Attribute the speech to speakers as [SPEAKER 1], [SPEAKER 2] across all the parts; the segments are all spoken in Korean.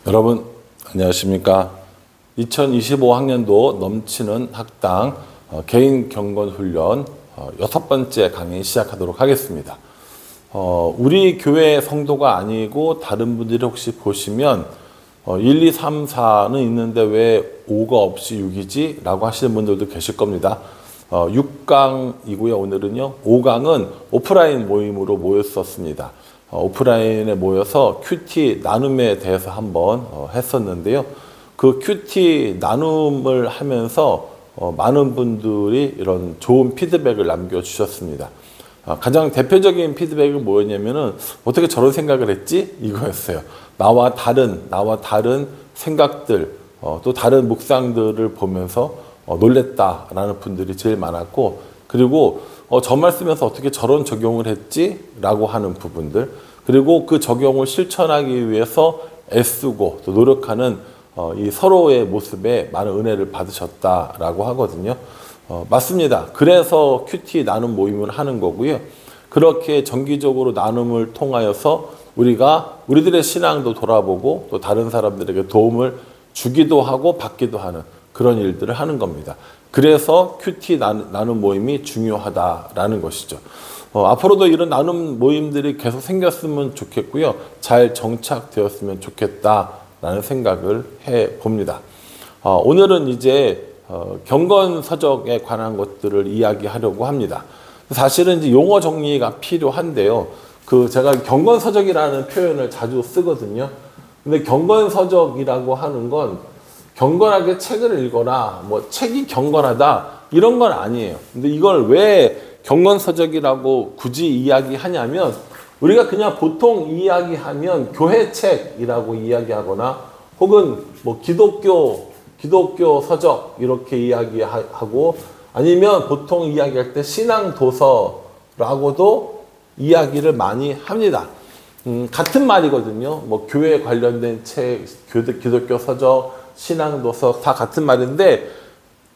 [SPEAKER 1] 여러분 안녕하십니까. 2025학년도 넘치는 학당 개인 경건 훈련 6번째 강의 시작하도록 하겠습니다. 우리 교회 성도가 아니고 다른 분들이 혹시 보시면 1, 2, 3, 4는 있는데 왜 5가 없이 6이지? 라고 하시는 분들도 계실 겁니다. 6강이고요. 오늘은요. 5강은 오프라인 모임으로 모였었습니다. 오프라인에 모여서 큐티 나눔에 대해서 한번 했었는데요. 그 큐티 나눔을 하면서 많은 분들이 이런 좋은 피드백을 남겨주셨습니다. 가장 대표적인 피드백은 뭐였냐면은 어떻게 저런 생각을 했지? 이거였어요. 나와 다른 생각들, 또 다른 묵상들을 보면서 놀랬다라는 분들이 제일 많았고, 그리고 저 말씀에서 어떻게 저런 적용을 했지? 라고 하는 부분들, 그리고 그 적용을 실천하기 위해서 애쓰고 또 노력하는 이 서로의 모습에 많은 은혜를 받으셨다라고 하거든요. 맞습니다. 그래서 큐티 나눔 모임을 하는 거고요. 그렇게 정기적으로 나눔을 통하여서 우리들의 신앙도 돌아보고 또 다른 사람들에게 도움을 주기도 하고 받기도 하는 그런 일들을 하는 겁니다. 그래서 큐티 나눔 모임이 중요하다라는 것이죠. 앞으로도 이런 나눔 모임들이 계속 생겼으면 좋겠고요. 잘 정착되었으면 좋겠다라는 생각을 해봅니다. 오늘은 이제 경건서적에 관한 것들을 이야기하려고 합니다. 사실은 이제 용어 정리가 필요한데요. 제가 경건서적이라는 표현을 자주 쓰거든요. 근데 경건서적이라고 하는 건 경건하게 책을 읽거나 뭐 책이 경건하다 이런 건 아니에요. 근데 이걸 왜 경건서적이라고 굳이 이야기하냐면 우리가 그냥 보통 이야기하면 교회책이라고 이야기하거나 혹은 뭐 기독교 서적 이렇게 이야기하고 아니면 보통 이야기할 때 신앙도서라고도 이야기를 많이 합니다. 같은 말이거든요. 뭐 교회 관련된 책, 기독교 서적, 신앙도서 다 같은 말인데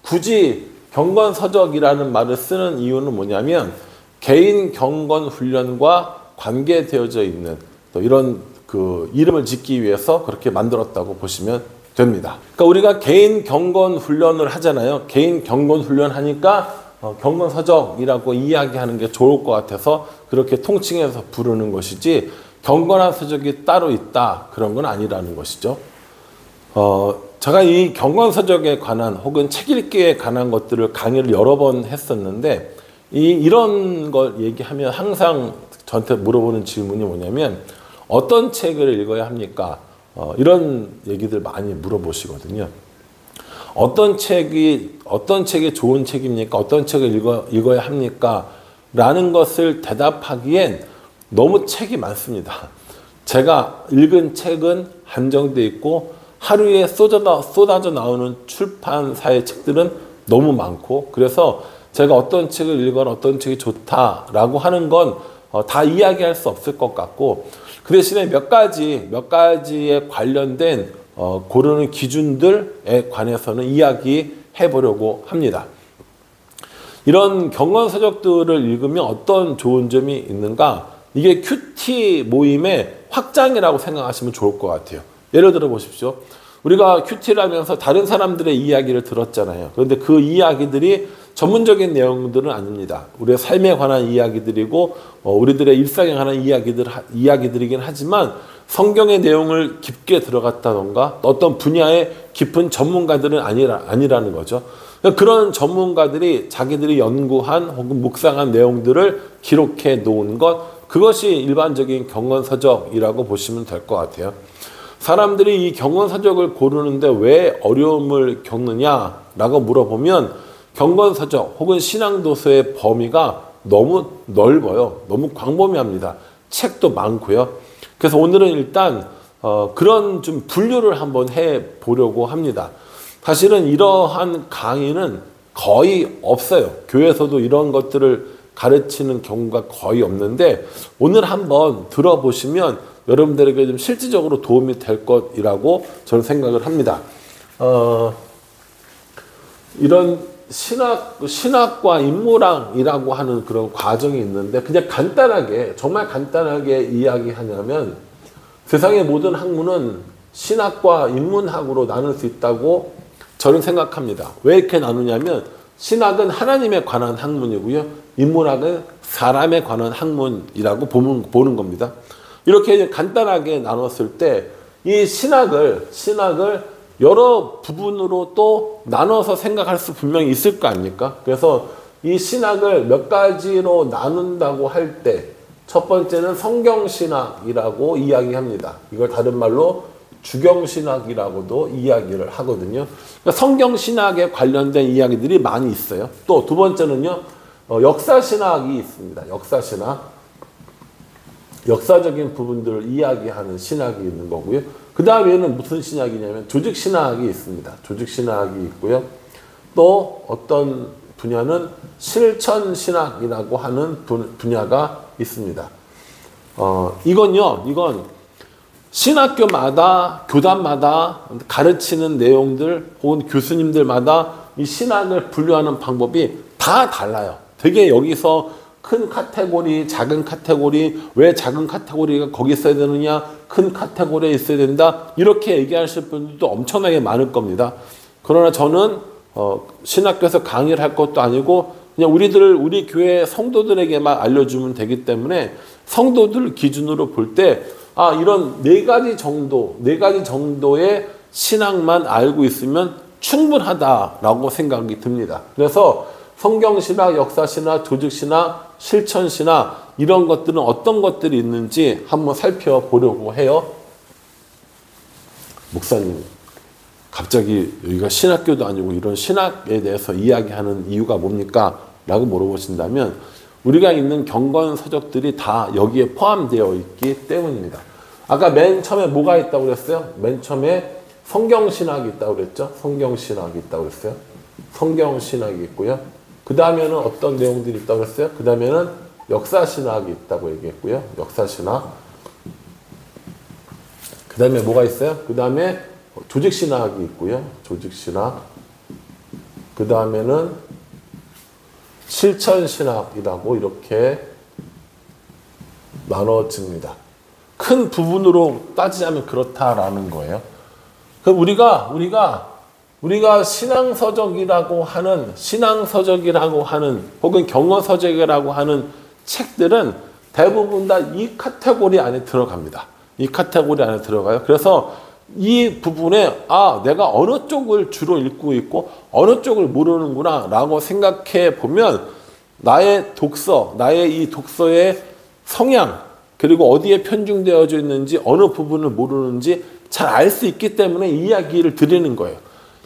[SPEAKER 1] 굳이 경건서적이라는 말을 쓰는 이유는 뭐냐면 개인 경건 훈련과 관계되어져 있는 또 이런 이름을 짓기 위해서 그렇게 만들었다고 보시면 됩니다. 그러니까 우리가 개인 경건 훈련을 하잖아요. 개인 경건 훈련 하니까 경건서적이라고 이야기하는 게 좋을 것 같아서 그렇게 통칭해서 부르는 것이지 경건한 서적이 따로 있다 그런 건 아니라는 것이죠. 제가 이 경건서적에 관한 혹은 책 읽기에 관한 것들을 강의를 여러 번 했었는데 이런 걸 얘기하면 항상 저한테 물어보는 질문이 뭐냐면 어떤 책을 읽어야 합니까? 이런 얘기들 많이 물어보시거든요. 어떤 책이 좋은 책입니까? 어떤 책을 읽어야 합니까? 라는 것을 대답하기엔 너무 책이 많습니다. 제가 읽은 책은 한정돼 있고 하루에 쏟아져 나오는 출판사의 책들은 너무 많고 그래서 제가 어떤 책을 읽어라 어떤 책이 좋다라고 하는 건 다 이야기할 수 없을 것 같고 그 대신에 몇 가지에 관련된 고르는 기준들에 관해서는 이야기해 보려고 합니다. 이런 경건서적들을 읽으면 어떤 좋은 점이 있는가? 이게 큐티 모임의 확장이라고 생각하시면 좋을 것 같아요. 예를 들어 보십시오. 우리가 큐티를 하면서 다른 사람들의 이야기를 들었잖아요. 그런데 그 이야기들이 전문적인 내용들은 아닙니다. 우리의 삶에 관한 이야기들이고 우리들의 일상에 관한 이야기들이긴 하지만 성경의 내용을 깊게 들어갔다던가 어떤 분야의 깊은 전문가들은 아니라는 거죠. 그런 전문가들이 자기들이 연구한 혹은 묵상한 내용들을 기록해 놓은 그것이 일반적인 경건서적이라고 보시면 될 것 같아요. 사람들이 이 경건서적을 고르는데 왜 어려움을 겪느냐라고 물어보면 경건서적 혹은 신앙도서의 범위가 너무 넓어요. 너무 광범위합니다. 책도 많고요. 그래서 오늘은 일단 그런 좀 분류를 한번 해보려고 합니다. 사실은 이러한 강의는 거의 없어요. 교회에서도 이런 것들을 가르치는 경우가 거의 없는데 오늘 한번 들어보시면 여러분들에게 좀 실질적으로 도움이 될 것이라고 저는 생각을 합니다. 이런 신학과 인문학이라고 하는 그런 과정이 있는데 그냥 정말 간단하게 이야기하냐면 세상의 모든 학문은 신학과 인문학으로 나눌 수 있다고 저는 생각합니다. 왜 이렇게 나누냐면 신학은 하나님에 관한 학문이고요. 인문학은 사람에 관한 학문이라고 보는 겁니다. 이렇게 간단하게 나눴을 때 이 신학을 여러 부분으로 또 나눠서 생각할 수 분명히 있을 거 아닙니까? 그래서 이 신학을 몇 가지로 나눈다고 할 때 첫 번째는 성경신학이라고 이야기합니다. 이걸 다른 말로 주경신학이라고도 이야기를 하거든요. 그러니까 성경신학에 관련된 이야기들이 많이 있어요. 또 두 번째는요. 역사신학이 있습니다. 역사신학. 역사적인 부분들을 이야기하는 신학이 있는 거고요. 그 다음에는 무슨 신학이냐면 조직신학이 있습니다. 조직신학이 있고요. 또 어떤 분야는 실천신학이라고 하는 분야가 있습니다. 이건 신학교마다, 교단마다 가르치는 내용들 혹은 교수님들마다 이 신학을 분류하는 방법이 다 달라요. 되게 여기서 큰 카테고리, 작은 카테고리, 왜 작은 카테고리가 거기 있어야 되느냐, 큰 카테고리에 있어야 된다, 이렇게 얘기하실 분들도 엄청나게 많을 겁니다. 그러나 저는 신학교에서 강의를 할 것도 아니고 그냥 우리 교회 성도들에게만 알려주면 되기 때문에 성도들 기준으로 볼 때 이런 네 가지 정도의 신학만 알고 있으면 충분하다라고 생각이 듭니다. 그래서 성경신학, 역사신학, 조직신학, 실천신학 이런 것들은 어떤 것들이 있는지 한번 살펴보려고 해요. 목사님, 갑자기 여기가 신학교도 아니고 이런 신학에 대해서 이야기하는 이유가 뭡니까? 라고 물어보신다면 우리가 있는 경건 서적들이 다 여기에 포함되어 있기 때문입니다. 아까 맨 처음에 뭐가 있다고 그랬어요? 맨 처음에 성경신학이 있다고 그랬죠? 성경신학이 있다고 그랬어요? 성경신학이 있고요. 그 다음에는 어떤 내용들이 있다고 했어요? 그 다음에는 역사신학이 있다고 얘기했고요. 역사신학. 그 다음에 뭐가 있어요? 그 다음에 조직신학이 있고요. 조직신학. 그 다음에는 실천신학이라고 이렇게 나눠집니다. 큰 부분으로 따지자면 그렇다라는 거예요. 그럼 우리가 신앙서적이라고 하는 혹은 경어서적이라고 하는 책들은 대부분 다 이 카테고리 안에 들어갑니다. 이 카테고리 안에 들어가요. 그래서 이 부분에 내가 어느 쪽을 주로 읽고 있고 어느 쪽을 모르는구나 라고 생각해 보면 나의 이 독서의 성향 그리고 어디에 편중되어져 있는지 어느 부분을 모르는지 잘 알 수 있기 때문에 이 이야기를 드리는 거예요.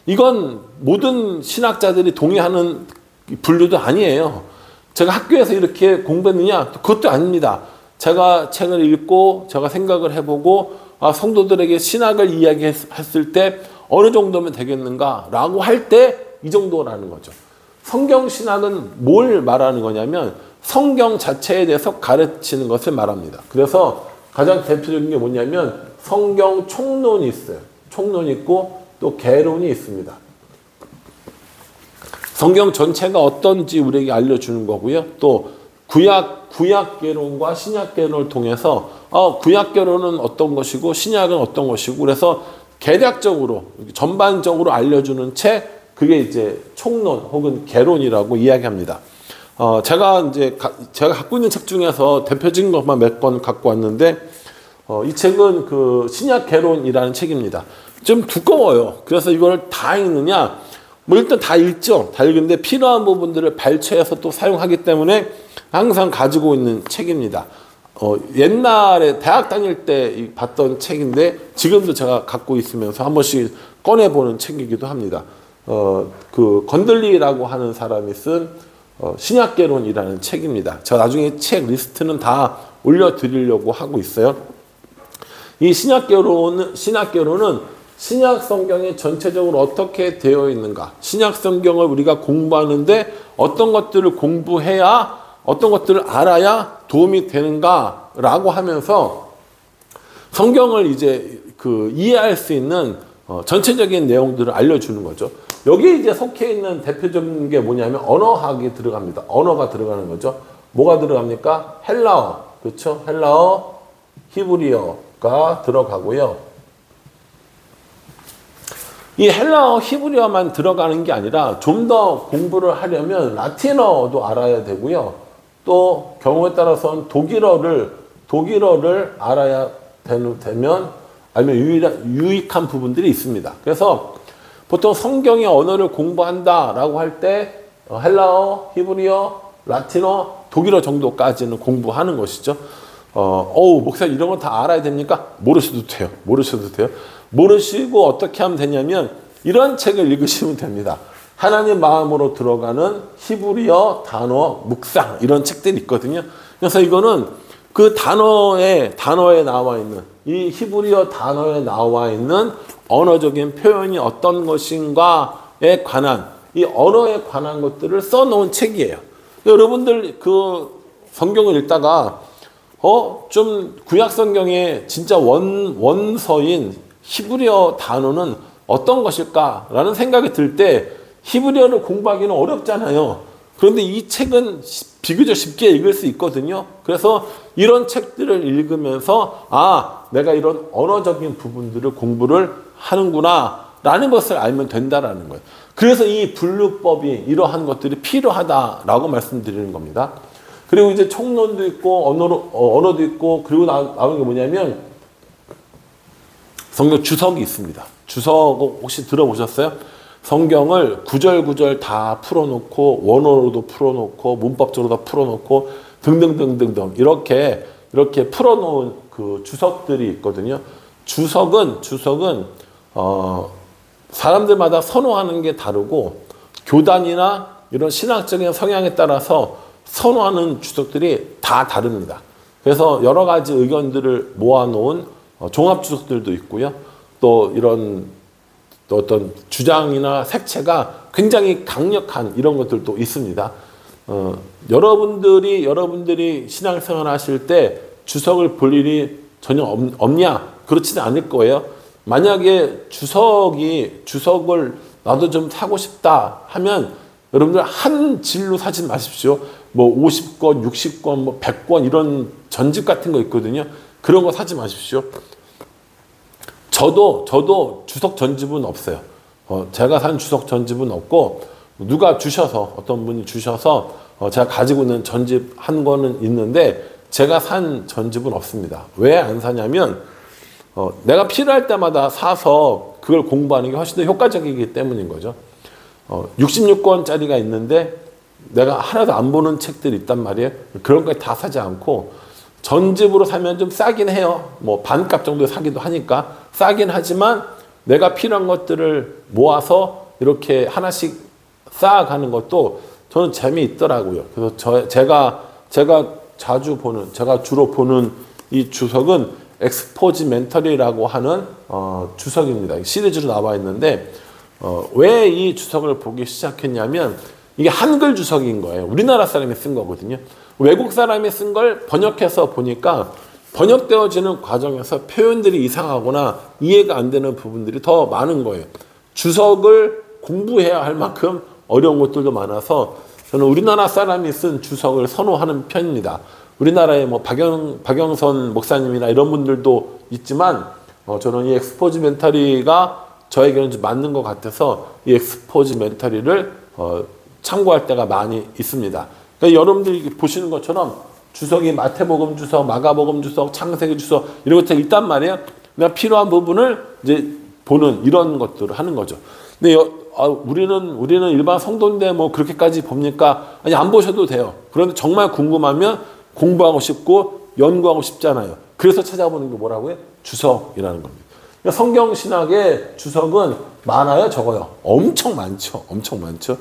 [SPEAKER 1] 이건 모든 신학자들이 동의하는 분류도 아니에요. 제가 학교에서 이렇게 공부했느냐? 그것도 아닙니다. 제가 책을 읽고 제가 생각을 해보고 성도들에게 신학을 이야기했을 때 어느 정도면 되겠는가 라고 할 때 이 정도라는 거죠. 성경신학은 뭘 말하는 거냐면 성경 자체에 대해서 가르치는 것을 말합니다. 그래서 가장 대표적인 게 뭐냐면 성경 총론이 있어요. 총론이 있고 또 개론이 있습니다. 성경 전체가 어떤지 우리에게 알려주는 거고요. 또 구약개론과 신약개론을 통해서 구약개론은 어떤 것이고 신약은 어떤 것이고 그래서 개략적으로 전반적으로 알려주는 책 그게 이제 총론 혹은 개론이라고 이야기합니다. 제가 갖고 있는 책 중에서 대표적인 것만 몇 권 갖고 왔는데 이 책은 그 신약개론이라는 책입니다. 좀 두꺼워요. 그래서 이걸 다 읽느냐? 일단 다 읽죠. 다 읽는데 필요한 부분들을 발췌해서 또 사용하기 때문에 항상 가지고 있는 책입니다. 옛날에 대학 다닐 때 봤던 책인데 지금도 제가 갖고 있으면서 한 번씩 꺼내보는 책이기도 합니다. 그 건들리라고 하는 사람이 쓴 신약개론이라는 책입니다. 제가 나중에 책 리스트는 다 올려드리려고 하고 있어요. 이 신약개론은 신약 성경이 전체적으로 어떻게 되어 있는가? 신약 성경을 우리가 공부하는데 어떤 것들을 공부해야 어떤 것들을 알아야 도움이 되는가라고 하면서 성경을 이제 이해할 수 있는 전체적인 내용들을 알려주는 거죠. 여기에 이제 속해 있는 대표적인 게 뭐냐면 언어학이 들어갑니다. 언어가 들어가는 거죠. 뭐가 들어갑니까? 헬라어, 그렇죠? 헬라어, 히브리어가 들어가고요. 이 헬라어, 히브리어만 들어가는 게 아니라 좀 더 공부를 하려면 라틴어도 알아야 되고요. 또 경우에 따라서는 독일어를 알아야 되면 알면 유익한 부분들이 있습니다. 그래서 보통 성경의 언어를 공부한다라고 할 때 헬라어, 히브리어, 라틴어, 독일어 정도까지는 공부하는 것이죠. 목사님 이런 거 다 알아야 됩니까? 모르셔도 돼요. 모르셔도 돼요. 모르시고 어떻게 하면 되냐면 이런 책을 읽으시면 됩니다. 하나님 마음으로 들어가는 히브리어 단어 묵상 이런 책들이 있거든요. 그래서 이거는 그 단어에 나와 있는 이 히브리어 단어에 나와 있는 언어적인 표현이 어떤 것인가에 관한 이 언어에 관한 것들을 써놓은 책이에요. 여러분들 그 성경을 읽다가 좀 구약 성경에 진짜 원서인 히브리어 단어는 어떤 것일까라는 생각이 들 때 히브리어를 공부하기는 어렵잖아요. 그런데 이 책은 비교적 쉽게 읽을 수 있거든요. 그래서 이런 책들을 읽으면서 내가 이런 언어적인 부분들을 공부를 하는구나 라는 것을 알면 된다라는 거예요. 그래서 이 분류법이 이러한 것들이 필요하다라고 말씀드리는 겁니다. 그리고 이제 총론도 있고 언어도 있고 그리고 나오는 게 뭐냐면 성경 주석이 있습니다. 주석 혹시 들어보셨어요? 성경을 구절 다 풀어놓고 원어로도 풀어놓고 문법적으로도 풀어놓고 등등등등등 이렇게 풀어놓은 그 주석들이 있거든요. 주석은 사람들마다 선호하는 게 다르고 교단이나 이런 신학적인 성향에 따라서 선호하는 주석들이 다 다릅니다. 그래서 여러 가지 의견들을 모아놓은 종합 주석들도 있고요. 또 이런 또 어떤 주장이나 색채가 굉장히 강력한 이런 것들도 있습니다. 여러분들이 신앙생활 하실 때 주석을 볼 일이 전혀 없냐? 그렇지는 않을 거예요. 만약에 주석을 나도 좀 사고 싶다 하면 여러분들 한 질로 사지 마십시오. 뭐 50권, 60권, 뭐 100권 이런 전집 같은 거 있거든요. 그런 거 사지 마십시오. 저도 주석 전집은 없어요. 제가 산 주석 전집은 없고 누가 주셔서 어떤 분이 주셔서 제가 가지고 있는 전집 한 거는 있는데 제가 산 전집은 없습니다. 왜 안 사냐면 내가 필요할 때마다 사서 그걸 공부하는 게 훨씬 더 효과적이기 때문인 거죠. 66권짜리가 있는데 내가 하나도 안 보는 책들이 있단 말이에요. 그런 거 다 사지 않고 전집으로 사면 좀 싸긴 해요. 뭐 반값 정도 사기도 하니까 싸긴 하지만 내가 필요한 것들을 모아서 이렇게 하나씩 쌓아가는 것도 저는 재미있더라고요. 그래서 제가 주로 보는 이 주석은 엑스포지멘터리라고 하는 주석입니다. 시리즈로 나와 있는데 왜 이 주석을 보기 시작했냐면 이게 한글 주석인 거예요. 우리나라 사람이 쓴 거거든요. 외국 사람이 쓴 걸 번역해서 보니까 번역되어지는 과정에서 표현들이 이상하거나 이해가 안 되는 부분들이 더 많은 거예요. 주석을 공부해야 할 만큼 어려운 것들도 많아서 저는 우리나라 사람이 쓴 주석을 선호하는 편입니다. 우리나라에 뭐 박영선 목사님이나 이런 분들도 있지만 저는 이 엑스포지멘터리가 저에게는 좀 맞는 것 같아서 이 엑스포지멘터리를 참고할 때가 많이 있습니다. 그러니까 여러분들이 보시는 것처럼 주석이 마태복음 주석, 마가복음 주석, 창세기 주석 이런 것들이 있단 말이에요. 내가 필요한 부분을 이제 보는 이런 것들을 하는 거죠. 근데 우리는 일반 성도인데 뭐 그렇게까지 봅니까? 아니 안 보셔도 돼요. 그런데 정말 궁금하면 공부하고 싶고 연구하고 싶잖아요. 그래서 찾아보는 게 뭐라고요? 주석이라는 겁니다. 그러니까 성경 신학의 주석은 많아요, 적어요? 엄청 많죠. 엄청 많죠.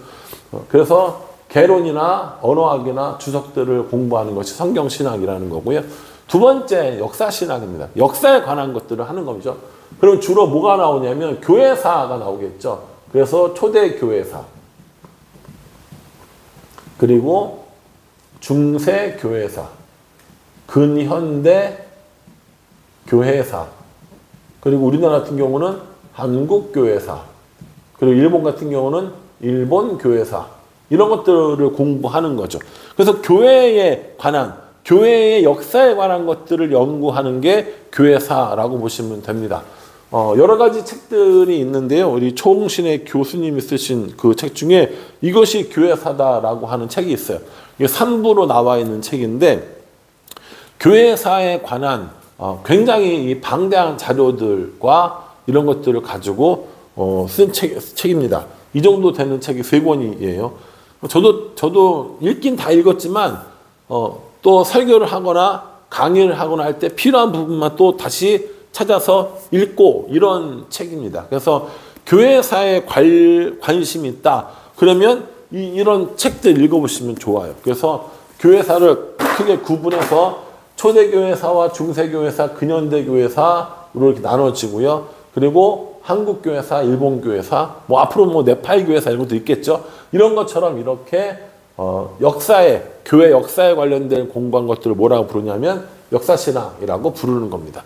[SPEAKER 1] 그래서 개론이나 언어학이나 주석들을 공부하는 것이 성경 신학이라는 거고요. 두 번째 역사 신학입니다. 역사에 관한 것들을 하는 거죠. 그럼 주로 뭐가 나오냐면 교회사가 나오겠죠. 그래서 초대 교회사, 그리고 중세 교회사, 근현대 교회사, 그리고 우리나라 같은 경우는 한국 교회사, 그리고 일본 같은 경우는 일본 교회사, 이런 것들을 공부하는 거죠. 그래서 교회의 역사에 관한 것들을 연구하는 게 교회사라고 보시면 됩니다. 여러 가지 책들이 있는데요. 우리 초홍신의 교수님이 쓰신 그 책 중에 이것이 교회사다라고 하는 책이 있어요. 이게 3부로 나와 있는 책인데 교회사에 관한 굉장히 이 방대한 자료들과 이런 것들을 가지고 쓴 책입니다. 이 정도 되는 책이 3권이에요. 저도 읽긴 다 읽었지만 또 설교를 하거나 강의를 하거나 할 때 필요한 부분만 또 다시 찾아서 읽고 이런 책입니다. 그래서 교회사에 관심이 있다. 그러면 이런 책들 읽어보시면 좋아요. 그래서 교회사를 크게 구분해서 초대교회사와 중세교회사, 근현대교회사로 이렇게 나눠지고요. 그리고 한국교회사, 일본교회사, 뭐 앞으로 뭐 네팔교회사 이런 것도 있겠죠. 이런 것처럼 이렇게 역사에, 교회 역사에 관련된 공부한 것들을 뭐라고 부르냐면 역사신앙이라고 부르는 겁니다.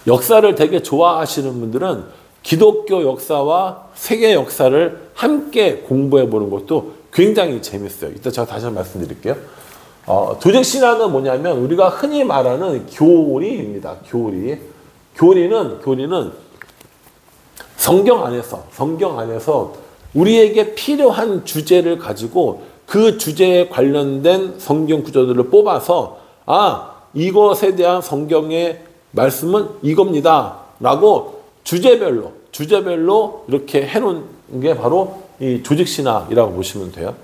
[SPEAKER 1] 역사를 되게 좋아하시는 분들은 기독교 역사와 세계 역사를 함께 공부해 보는 것도 굉장히 재밌어요. 이따 제가 다시 한번 말씀드릴게요. 조직신학은 뭐냐면 우리가 흔히 말하는 교리입니다. 교리는 성경 안에서 우리에게 필요한 주제를 가지고 그 주제에 관련된 성경 구절들을 뽑아서 이것에 대한 성경의 말씀은 이겁니다 라고 주제별로 이렇게 해놓은 게 바로 이 조직신학이라고 보시면 돼요.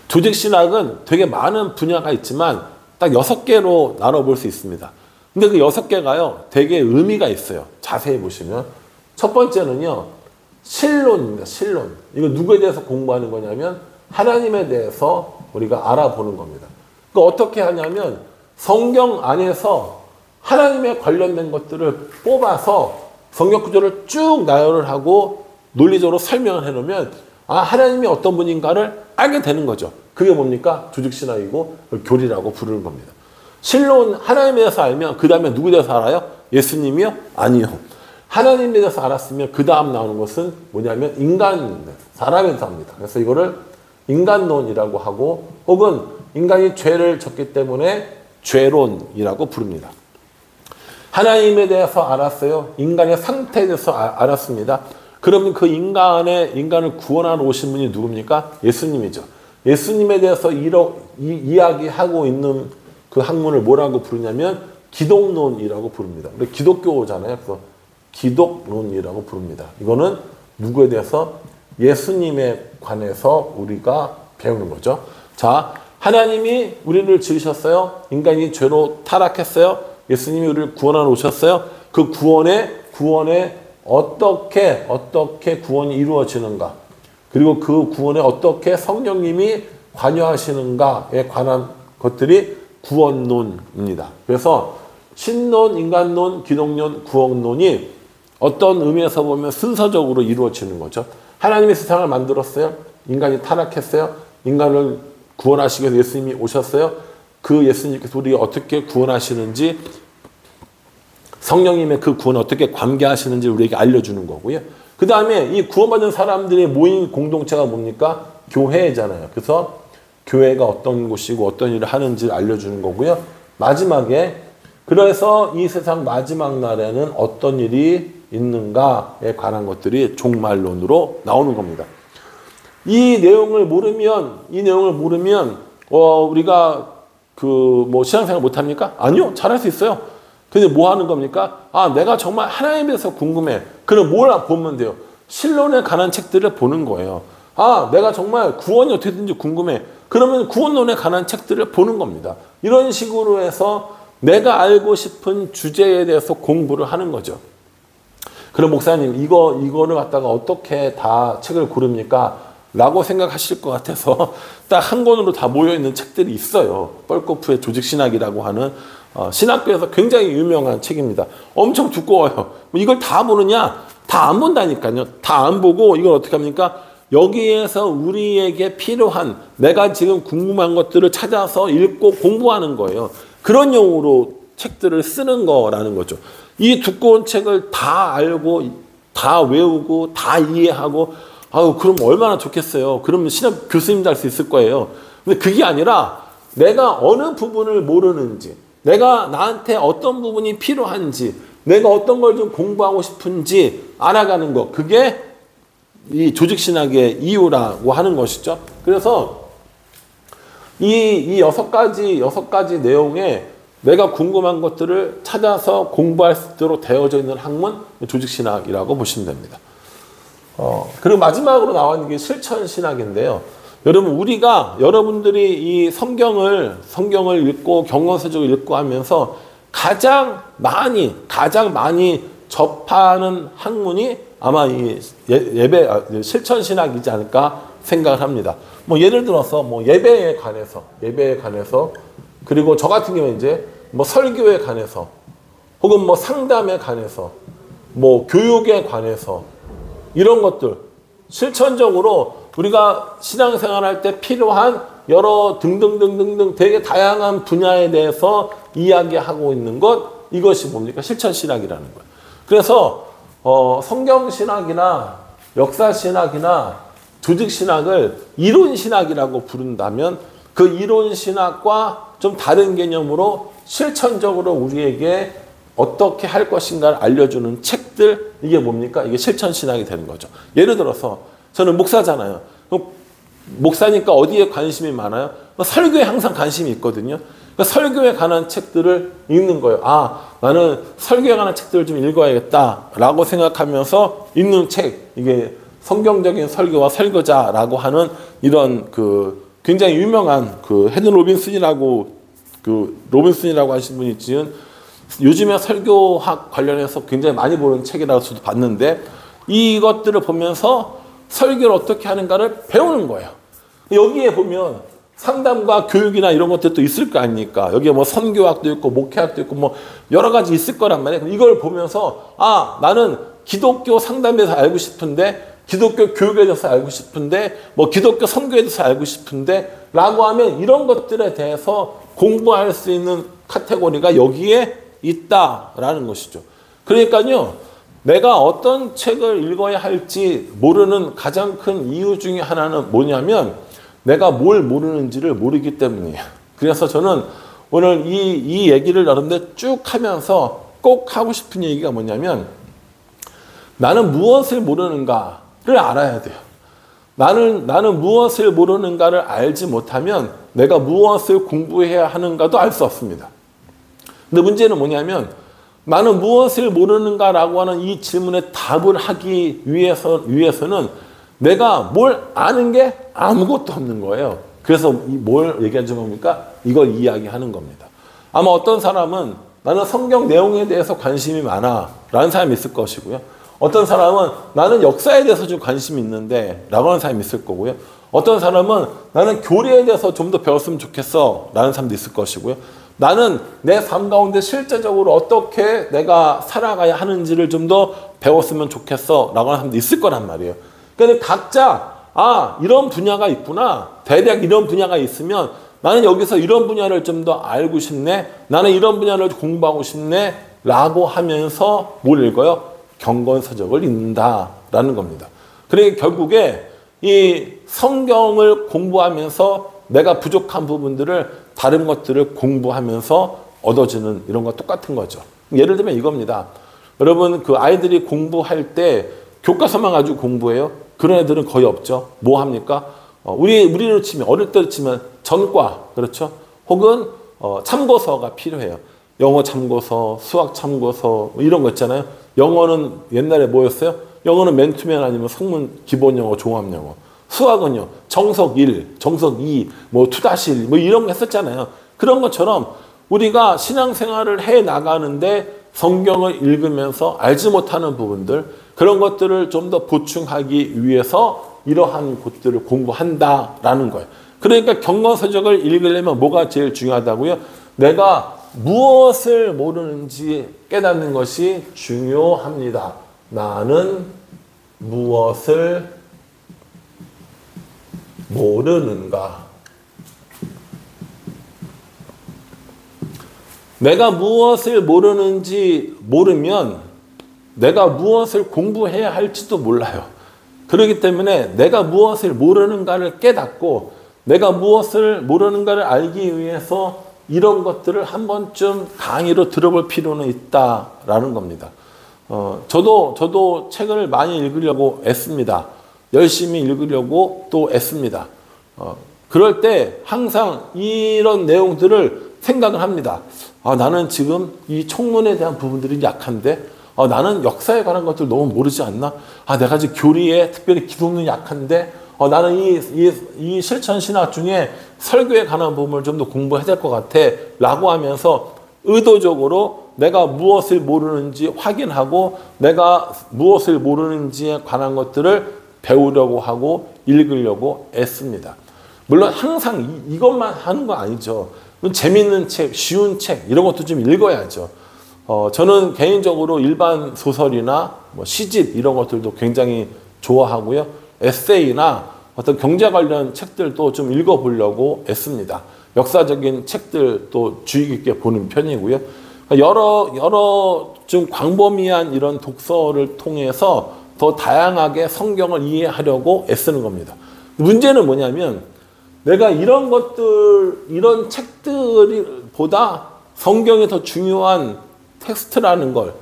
[SPEAKER 1] 조직신학은 되게 많은 분야가 있지만 딱 6개로 나눠볼 수 있습니다. 근데 그 6개가요 되게 의미가 있어요. 자세히 보시면 첫 번째는요 신론입니다. 신론. 이거 누구에 대해서 공부하는 거냐면 하나님에 대해서 우리가 알아보는 겁니다. 그러니까 어떻게 하냐면 성경 안에서 하나님에 관련된 것들을 뽑아서 성경 구절을 쭉 나열을 하고 논리적으로 설명을 해놓으면 하나님이 어떤 분인가를 알게 되는 거죠. 그게 뭡니까? 조직신학이고 교리라고 부르는 겁니다. 신론 하나님에 대해서 알면 그 다음에 누구에 대해서 알아요? 예수님이요? 아니요. 하나님에 대해서 알았으면 그 다음 나오는 것은 뭐냐면 사람에 대해서 합니다. 그래서 이거를 인간론이라고 하고 혹은 인간이 죄를 졌기 때문에 죄론이라고 부릅니다. 하나님에 대해서 알았어요. 인간의 상태에 대해서 알았습니다. 그러면 그 인간을 구원하러 오신 분이 누굽니까? 예수님이죠. 예수님에 대해서 이야기하고 있는 그 학문을 뭐라고 부르냐면 기독론이라고 부릅니다. 우리 기독교잖아요. 그래서 기독론이라고 부릅니다. 이거는 누구에 대해서? 예수님에 관해서 우리가 배우는 거죠. 자, 하나님이 우리를 지으셨어요. 인간이 죄로 타락했어요. 예수님이 우리를 구원하러 오셨어요. 그 구원에 어떻게 구원이 이루어지는가. 그리고 그 구원에 어떻게 성령님이 관여하시는가에 관한 것들이 구원론입니다. 그래서 신론, 인간론, 기독론, 구원론이 어떤 의미에서 보면 순서적으로 이루어지는 거죠. 하나님이 세상을 만들었어요. 인간이 타락했어요. 인간을 구원하시기 위해서 예수님이 오셨어요. 그 예수님께서 우리가 어떻게 구원하시는지 성령님의 그 구원을 어떻게 관계하시는지 우리에게 알려주는 거고요. 그 다음에 이 구원받은 사람들이 모인 공동체가 뭡니까? 교회잖아요. 그래서 교회가 어떤 곳이고 어떤 일을 하는지를 알려주는 거고요. 마지막에 그래서 이 세상 마지막 날에는 어떤 일이 있는가에 관한 것들이 종말론으로 나오는 겁니다. 이 내용을 모르면 우리가 신앙생활 못합니까? 아니요. 잘할 수 있어요. 근데 뭐 하는 겁니까? 내가 정말 하나님에 대해서 궁금해. 그럼 뭘 보면 돼요? 신론에 관한 책들을 보는 거예요. 내가 정말 구원이 어떻게 되는지 궁금해. 그러면 구원론에 관한 책들을 보는 겁니다. 이런 식으로 해서 내가 알고 싶은 주제에 대해서 공부를 하는 거죠. 그럼 목사님 이거를 갖다가 어떻게 다 책을 고릅니까? 라고 생각하실 것 같아서 딱 한 권으로 다 모여있는 책들이 있어요. 뻘코프의 조직신학이라고 하는 신학교에서 굉장히 유명한 책입니다. 엄청 두꺼워요. 이걸 다 보느냐? 다 안 본다니까요. 다 안 보고 이걸 어떻게 합니까? 여기에서 우리에게 필요한 내가 지금 궁금한 것들을 찾아서 읽고 공부하는 거예요. 그런 용으로 책들을 쓰는 거라는 거죠. 이 두꺼운 책을 다 알고 다 외우고 다 이해하고 그럼 얼마나 좋겠어요. 그러면 신학 교수님도 할 수 있을 거예요. 근데 그게 아니라 내가 어느 부분을 모르는지 내가 나한테 어떤 부분이 필요한지 내가 어떤 걸 좀 공부하고 싶은지 알아가는 것. 그게 이 조직신학의 이유라고 하는 것이죠. 그래서 이 여섯 가지 내용에 내가 궁금한 것들을 찾아서 공부할 수 있도록 되어져 있는 학문, 조직신학이라고 보시면 됩니다. 그리고 마지막으로 나온 게 실천신학인데요. 여러분들이 이 성경을 읽고 경건서적을 읽고 하면서 가장 많이 접하는 학문이 아마 이 실천신학이지 않을까 생각을 합니다. 뭐 예를 들어서 뭐 예배에 관해서 그리고 저 같은 경우는 이제 뭐 설교에 관해서 혹은 뭐 상담에 관해서 뭐 교육에 관해서 이런 것들 실천적으로 우리가 신앙생활할 때 필요한 여러 등등등등등 되게 다양한 분야에 대해서 이야기하고 있는 것, 이것이 뭡니까? 실천신학이라는 거예요. 그래서 성경신학이나 역사신학이나 조직신학을 이론신학이라고 부른다면 그 이론신학과 좀 다른 개념으로 실천적으로 우리에게 어떻게 할 것인가를 알려주는 책들, 이게 뭡니까? 이게 실천신학이 되는 거죠. 예를 들어서 저는 목사잖아요. 목사니까 어디에 관심이 많아요? 설교에 항상 관심이 있거든요. 그러니까 설교에 관한 책들을 읽는 거예요. 아, 나는 설교에 관한 책들을 좀 읽어야겠다라고 생각하면서 읽는 책, 이게 성경적인 설교와 설교자라고 하는 이런 굉장히 유명한 헤든 로빈슨이라고 하신 분이 지은 요즘에 설교학 관련해서 굉장히 많이 보는 책이라고 저도 봤는데, 이것들을 보면서 설교를 어떻게 하는가를 배우는 거예요. 여기에 보면 상담과 교육이나 이런 것들도 있을 거 아닙니까? 여기에 뭐 선교학도 있고 목회학도 있고 뭐 여러 가지 있을 거란 말이에요. 이걸 보면서 아, 나는 기독교 상담에 대해서 알고 싶은데, 기독교 교육에 대해서 알고 싶은데, 뭐 기독교 선교에 대해서 알고 싶은데 라고 하면 이런 것들에 대해서 공부할 수 있는 카테고리가 여기에 있다라는 것이죠. 그러니까요, 내가 어떤 책을 읽어야 할지 모르는 가장 큰 이유 중에 하나는 뭐냐면 내가 뭘 모르는지를 모르기 때문이에요. 그래서 저는 오늘 이 얘기를 여러분들 쭉 하면서 꼭 하고 싶은 얘기가 뭐냐면, 나는 무엇을 모르는가를 알아야 돼요. 나는 무엇을 모르는가를 알지 못하면 내가 무엇을 공부해야 하는가도 알 수 없습니다. 근데 문제는 뭐냐면, 나는 무엇을 모르는가라고 하는 이 질문에 답을 하기 위해서는 내가 뭘 아는 게 아무것도 없는 거예요. 그래서 뭘 얘기하는 겁니까? 이걸 이야기하는 겁니다. 아마 어떤 사람은 나는 성경 내용에 대해서 관심이 많아 라는 사람이 있을 것이고요. 어떤 사람은 나는 역사에 대해서 좀 관심이 있는데 라고 하는 사람이 있을 거고요. 어떤 사람은 나는 교리에 대해서 좀 더 배웠으면 좋겠어 라는 사람도 있을 것이고요. 나는 내 삶 가운데 실제적으로 어떻게 내가 살아가야 하는지를 좀 더 배웠으면 좋겠어 라고 하는 사람도 있을 거란 말이에요. 그러니까 각자 이런 분야가 있구나. 대략 이런 분야가 있으면 나는 여기서 이런 분야를 좀 더 알고 싶네. 나는 이런 분야를 공부하고 싶네. 라고 하면서 뭘 읽어요? 경건서적을 읽는다라는 겁니다. 그러니까 결국에 이 성경을 공부하면서 내가 부족한 부분들을 다른 것들을 공부하면서 얻어지는 이런 거 똑같은 거죠. 예를 들면 이겁니다. 여러분 아이들이 공부할 때 교과서만 가지고 공부해요? 그런 애들은 거의 없죠. 뭐 합니까? 우리로 치면 어릴 때 치면 전과, 그렇죠? 혹은 참고서가 필요해요. 영어 참고서, 수학 참고서 이런 거 있잖아요. 영어는 옛날에 뭐였어요? 영어는 맨투맨 아니면 성문 기본 영어, 종합 영어. 수학은요, 정석 1, 정석 2, 뭐 2-1, 뭐 이런 거 했었잖아요. 그런 것처럼 우리가 신앙생활을 해 나가는데 성경을 읽으면서 알지 못하는 부분들, 그런 것들을 좀 더 보충하기 위해서 이러한 것들을 공부한다라는 거예요. 그러니까 경건서적을 읽으려면 뭐가 제일 중요하다고요? 내가 무엇을 모르는지 깨닫는 것이 중요합니다. 나는 무엇을 모르는가? 내가 무엇을 모르는지 모르면 내가 무엇을 공부해야 할지도 몰라요. 그렇기 때문에 내가 무엇을 모르는가를 깨닫고 내가 무엇을 모르는가를 알기 위해서 이런 것들을 한 번쯤 강의로 들어볼 필요는 있다라는 겁니다. 저도 책을 많이 읽으려고 애씁니다. 열심히 읽으려고 또 애씁니다. 그럴 때 항상 이런 내용들을 생각을 합니다. 나는 지금 이 총론에 대한 부분들이 약한데, 나는 역사에 관한 것들 너무 모르지 않나? 내가 지금 교리에 특별히 기독론이 약한데, 나는 이 실천신학 중에 설교에 관한 부분을 좀 더 공부해야 될 것 같아 라고 하면서 의도적으로 내가 무엇을 모르는지 확인하고 내가 무엇을 모르는지에 관한 것들을 배우려고 하고 읽으려고 애씁니다. 물론 항상 이것만 하는 거 아니죠. 재밌는 책, 쉬운 책 이런 것도 좀 읽어야죠. 저는 개인적으로 일반 소설이나 뭐 시집 이런 것들도 굉장히 좋아하고요. 에세이나 어떤 경제 관련 책들도 좀 읽어보려고 애씁니다. 역사적인 책들도 주의 깊게 보는 편이고요. 여러 좀 광범위한 이런 독서를 통해서 더 다양하게 성경을 이해하려고 애쓰는 겁니다. 문제는 뭐냐면 내가 이런 것들, 이런 책들보다 성경이 더 중요한 텍스트라는 걸,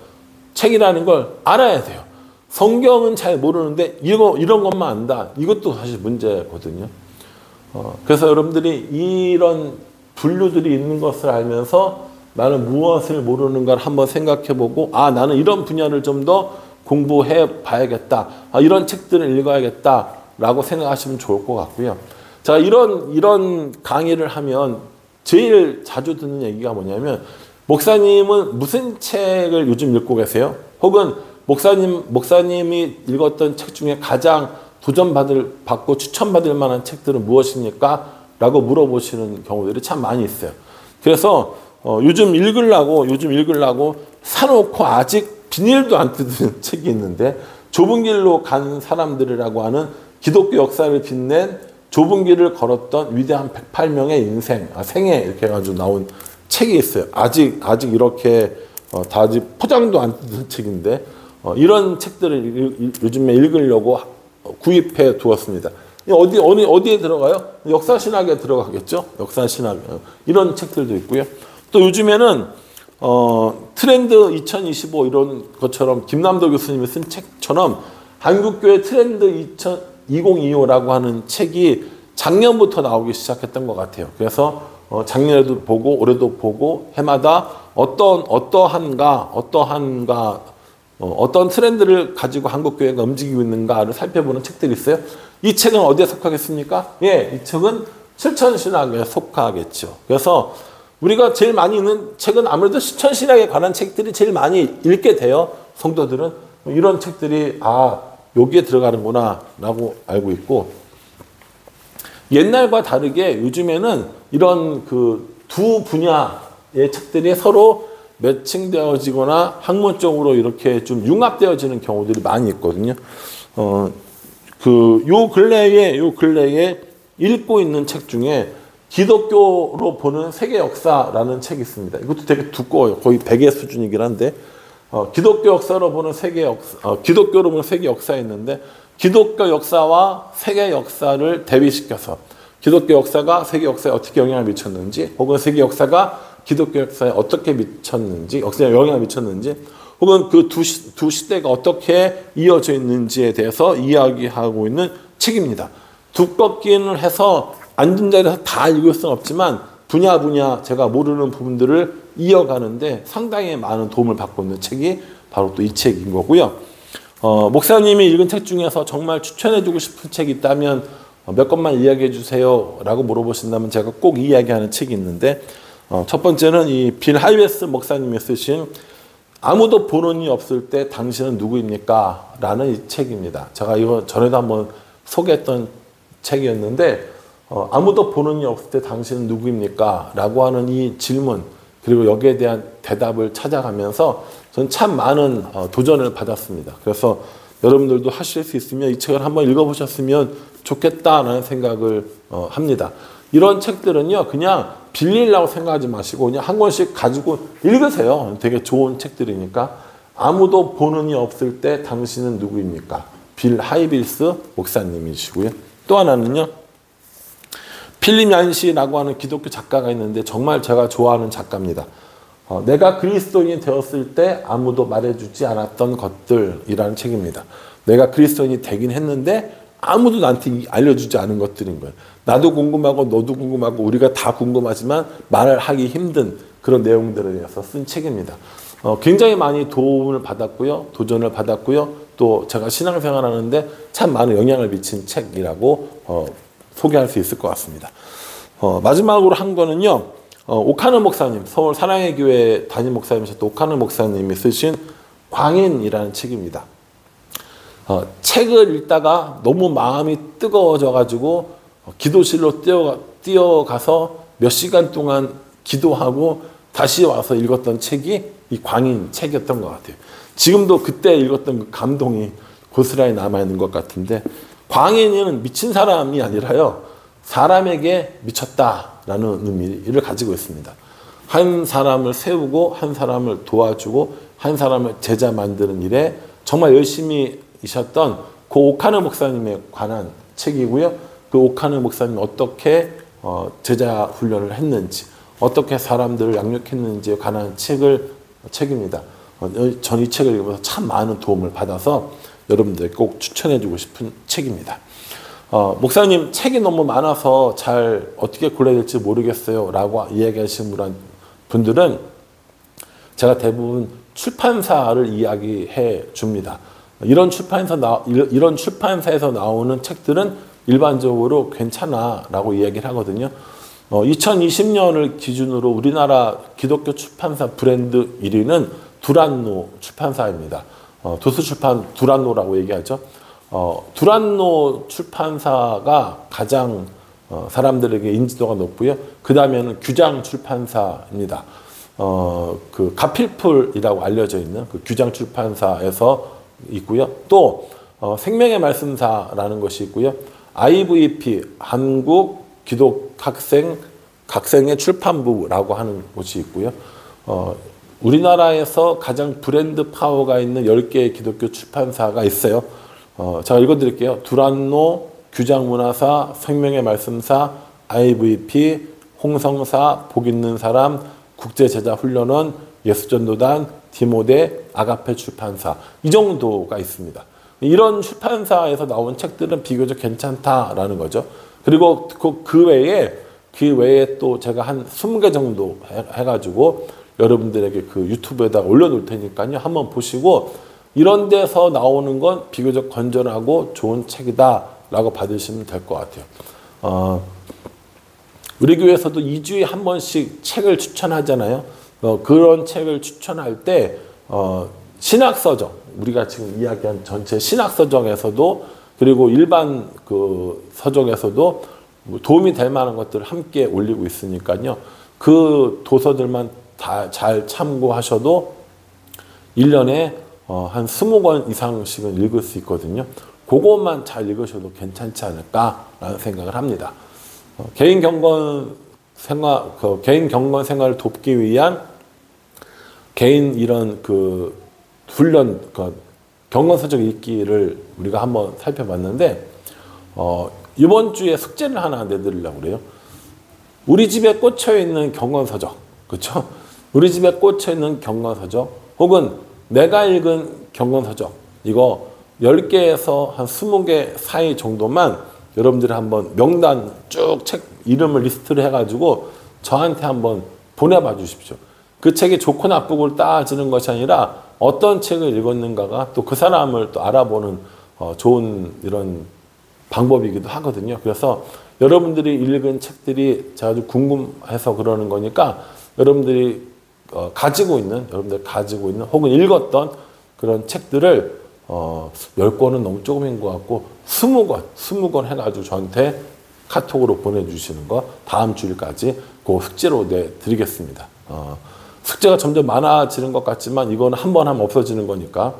[SPEAKER 1] 책이라는 걸 알아야 돼요. 성경은 잘 모르는데 이런 것만 안다. 이것도 사실 문제거든요. 그래서 여러분들이 이런 분류들이 있는 것을 알면서 나는 무엇을 모르는가를 한번 생각해보고 나는 이런 분야를 좀 더 공부해 봐야겠다. 이런 책들을 읽어야겠다. 라고 생각하시면 좋을 것 같고요. 자, 이런 강의를 하면 제일 자주 듣는 얘기가 뭐냐면 목사님은 무슨 책을 요즘 읽고 계세요? 혹은 목사님이 읽었던 책 중에 가장 받고 추천받을 만한 책들은 무엇입니까? 라고 물어보시는 경우들이 참 많이 있어요. 그래서 요즘 읽으려고 사놓고 아직 비닐도 안 뜯은 책이 있는데 좁은 길로 간 사람들이라고 하는 기독교 역사를 빛낸 좁은 길을 걸었던 위대한 108명의 인생, 생애 이렇게 해가지고 나온 책이 있어요. 아직 이렇게 다 아직 포장도 안 뜯은 책인데 이런 책들을 요즘에 읽으려고 구입해 두었습니다. 어디에 들어가요? 역사신학에 들어가겠죠? 역사신학. 이런 책들도 있고요. 또 요즘에는 트렌드 2025 이런 것처럼 김남도 교수님이 쓴 책처럼 한국교회 트렌드 2025라고 하는 책이 작년부터 나오기 시작했던 것 같아요. 그래서 작년에도 보고 올해도 보고 해마다 어떤 트렌드를 가지고 한국교회가 움직이고 있는가를 살펴보는 책들이 있어요. 이 책은 어디에 속하겠습니까? 이 책은 실천신학에 속하겠죠. 그래서 우리가 제일 많이 읽는 책은 아무래도 실천신학에 관한 책들이 제일 많이 읽게 돼요. 성도들은 이런 책들이 여기에 들어가는구나 라고 알고 있고, 옛날과 다르게 요즘에는 이런 두 분야의 책들이 서로 매칭되어지거나 학문적으로 이렇게 좀 융합되어지는 경우들이 많이 있거든요. 요 근래에 읽고 있는 책 중에 기독교로 보는 세계 역사라는 책이 있습니다. 이것도 되게 두꺼워요. 거의 100의 수준이긴 한데, 기독교 역사로 보는 기독교로 보는 세계 역사에 있는데, 기독교 역사와 세계 역사를 대비시켜서 기독교 역사가 세계 역사에 어떻게 영향을 미쳤는지, 혹은 세계 역사가 기독교 역사에 어떻게 미쳤는지, 역사에 영향을 미쳤는지, 혹은 그 두 시대가 어떻게 이어져 있는지에 대해서 이야기하고 있는 책입니다. 두껍기는 해서 앉은 자리에서 다 읽을 수는 없지만 분야 제가 모르는 부분들을 이어가는데 상당히 많은 도움을 받고 있는 책이 바로 또 이 책인 거고요. 목사님이 읽은 책 중에서 정말 추천해주고 싶은 책이 있다면 몇 것만 이야기해 주세요 라고 물어보신다면 제가 꼭 이야기하는 책이 있는데, 첫 번째는 이 빌 하이웨스 목사님이 쓰신 아무도 보는이 없을 때 당신은 누구입니까? 라는 이 책입니다. 제가 이거 전에도 한번 소개했던 책이었는데, 아무도 보는이 없을 때 당신은 누구입니까? 라고 하는 이 질문, 그리고 여기에 대한 대답을 찾아가면서 저는 참 많은 도전을 받았습니다. 그래서 여러분들도 하실 수 있으면 이 책을 한번 읽어보셨으면 좋겠다라는 생각을 합니다. 이런 책들은요, 그냥 빌리려고 생각하지 마시고 그냥 한 권씩 가지고 읽으세요. 되게 좋은 책들이니까. 아무도 보는이 없을 때 당신은 누구입니까? 빌 하이빌스 목사님이시고요. 또 하나는요, 필립 얀시라고 하는 기독교 작가가 있는데 정말 제가 좋아하는 작가입니다. 내가 그리스도인이 되었을 때 아무도 말해주지 않았던 것들이라는 책입니다. 내가 그리스도인이 되긴 했는데 아무도 나한테 알려주지 않은 것들인 거예요. 나도 궁금하고 너도 궁금하고 우리가 다 궁금하지만 말을 하기 힘든 그런 내용들에 대해서 쓴 책입니다. 굉장히 많이 도움을 받았고요. 도전을 받았고요. 또 제가 신앙생활 하는데 참 많은 영향을 미친 책이라고 소개할 수 있을 것 같습니다. 마지막으로 한 거는요. 오카노 목사님, 서울 사랑의 교회 담임 목사님이셨던 오카노 목사님이 쓰신 광인이라는 책입니다. 책을 읽다가 너무 마음이 뜨거워져 가지고 기도실로 뛰어가서 몇 시간 동안 기도하고 다시 와서 읽었던 책이 이 광인 책이었던 것 같아요. 지금도 그때 읽었던 그 감동이 고스란히 남아있는 것 같은데, 광인은 미친 사람이 아니라요, 사람에게 미쳤다라는 의미를 가지고 있습니다. 한 사람을 세우고 한 사람을 도와주고 한 사람을 제자 만드는 일에 정말 열심히 이셨던 그 오카노 목사님에 관한 책이고요. 그 오카노 목사님이 어떻게 제자 훈련을 했는지, 어떻게 사람들을 양육했는지에 관한 책입니다. 전 이 책을 읽으면서 참 많은 도움을 받아서 여러분들께 꼭 추천해주고 싶은 책입니다. 목사님, 책이 너무 많아서 잘 어떻게 골라야 될지 모르겠어요 라고 이야기하시는 분들은 제가 대부분 출판사를 이야기해 줍니다. 이런 출판사에서 나오는 책들은 일반적으로 괜찮아 라고 이야기를 하거든요. 2020년을 기준으로 우리나라 기독교 출판사 브랜드 1위는 두란노 출판사입니다. 도서출판 두란노라고 얘기하죠. 두란노 출판사가 가장 사람들에게 인지도가 높고요. 그 다음에는 규장 출판사입니다. 그 가필풀이라고 알려져 있는 그 규장 출판사에서 있고요. 또 생명의 말씀사라는 것이 있고요. IVP 한국 각생의 출판부라고 하는 곳이 있고요. 우리나라에서 가장 브랜드 파워가 있는 10개의 기독교 출판사가 있어요. 제가 읽어드릴게요. 두란노, 규장문화사, 생명의 말씀사, IVP, 홍성사, 복있는 사람, 국제제자훈련원, 예수전도단, 디모데, 아가페 출판사, 이 정도가 있습니다. 이런 출판사에서 나온 책들은 비교적 괜찮다라는 거죠. 그리고 그 외에 또 제가 한 20개 정도 해가지고 여러분들에게 그 유튜브에다가 올려놓을 테니까요. 한번 보시고 이런 데서 나오는 건 비교적 건전하고 좋은 책이다라고 받으시면 될 것 같아요. 우리 교회에서도 2주에 한 번씩 책을 추천하잖아요. 그런 책을 추천할 때 신학서적, 우리가 지금 이야기한 전체 신학서적에서도 그리고 일반 그 서적에서도 도움이 될 만한 것들을 함께 올리고 있으니까요. 그 도서들만 다 잘 참고하셔도 1년에 한 20권 이상씩은 읽을 수 있거든요. 그것만 잘 읽으셔도 괜찮지 않을까라는 생각을 합니다. 개인 경건 생활을 돕기 위한 개인 이런 그 훈련, 경건서적 읽기를 우리가 한번 살펴봤는데, 이번 주에 숙제를 하나 내드리려고 그래요. 우리 집에 꽂혀 있는 경건서적, 그렇죠? 우리 집에 꽂혀 있는 경건서적, 혹은 내가 읽은 경건서적, 이거 10개에서 한 20개 사이 정도만 여러분들이 한번 명단 쭉 책 이름을 리스트를 해가지고 저한테 한번 보내봐 주십시오. 그 책이 좋고 나쁘고를 따지는 것이 아니라 어떤 책을 읽었는가가 또 그 사람을 또 알아보는 좋은 이런 방법이기도 하거든요. 그래서 여러분들이 읽은 책들이 제가 아주 궁금해서 그러는 거니까 여러분들이 가지고 있는 혹은 읽었던 그런 책들을 10권은 너무 조금인 것 같고 20권 해가지고 저한테 카톡으로 보내주시는 거 다음 주일까지 그 숙제로 내드리겠습니다. 숙제가 점점 많아지는 것 같지만 이거는 한 번 하면 없어지는 거니까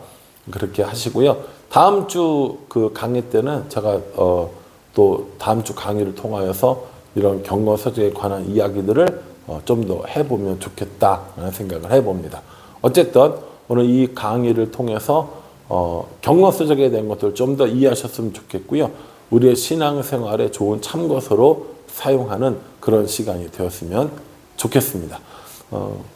[SPEAKER 1] 그렇게 하시고요. 다음 주 그 강의 때는 제가 또 다음 주 강의를 통하여서 이런 경건서적에 관한 이야기들을 좀 더 해보면 좋겠다라는 생각을 해봅니다. 어쨌든 오늘 이 강의를 통해서 경건서적에 대한 것들을 좀 더 이해하셨으면 좋겠고요. 우리의 신앙생활에 좋은 참고서로 사용하는 그런 시간이 되었으면 좋겠습니다.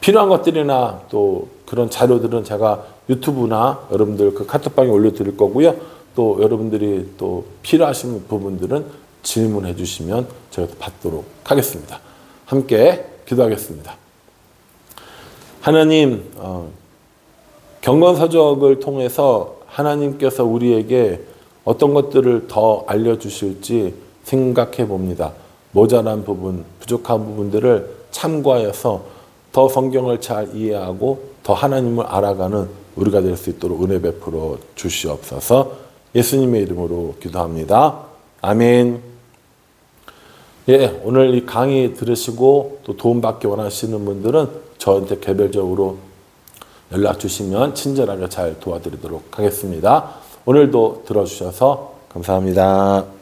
[SPEAKER 1] 필요한 것들이나 또 그런 자료들은 제가 유튜브나 여러분들 그 카톡방에 올려드릴 거고요. 또 여러분들이 또 필요하신 부분들은 질문해 주시면 제가 받도록 하겠습니다. 함께 기도하겠습니다. 하나님, 경건서적을 통해서 하나님께서 우리에게 어떤 것들을 더 알려주실지 생각해 봅니다. 모자란 부분, 부족한 부분들을 참고하여서 더 성경을 잘 이해하고 더 하나님을 알아가는 우리가 될 수 있도록 은혜 베풀어 주시옵소서. 예수님의 이름으로 기도합니다. 아멘. 예, 오늘 이 강의 들으시고 또 도움받기 원하시는 분들은 저한테 개별적으로 연락 주시면 친절하게 잘 도와드리도록 하겠습니다. 오늘도 들어주셔서 감사합니다.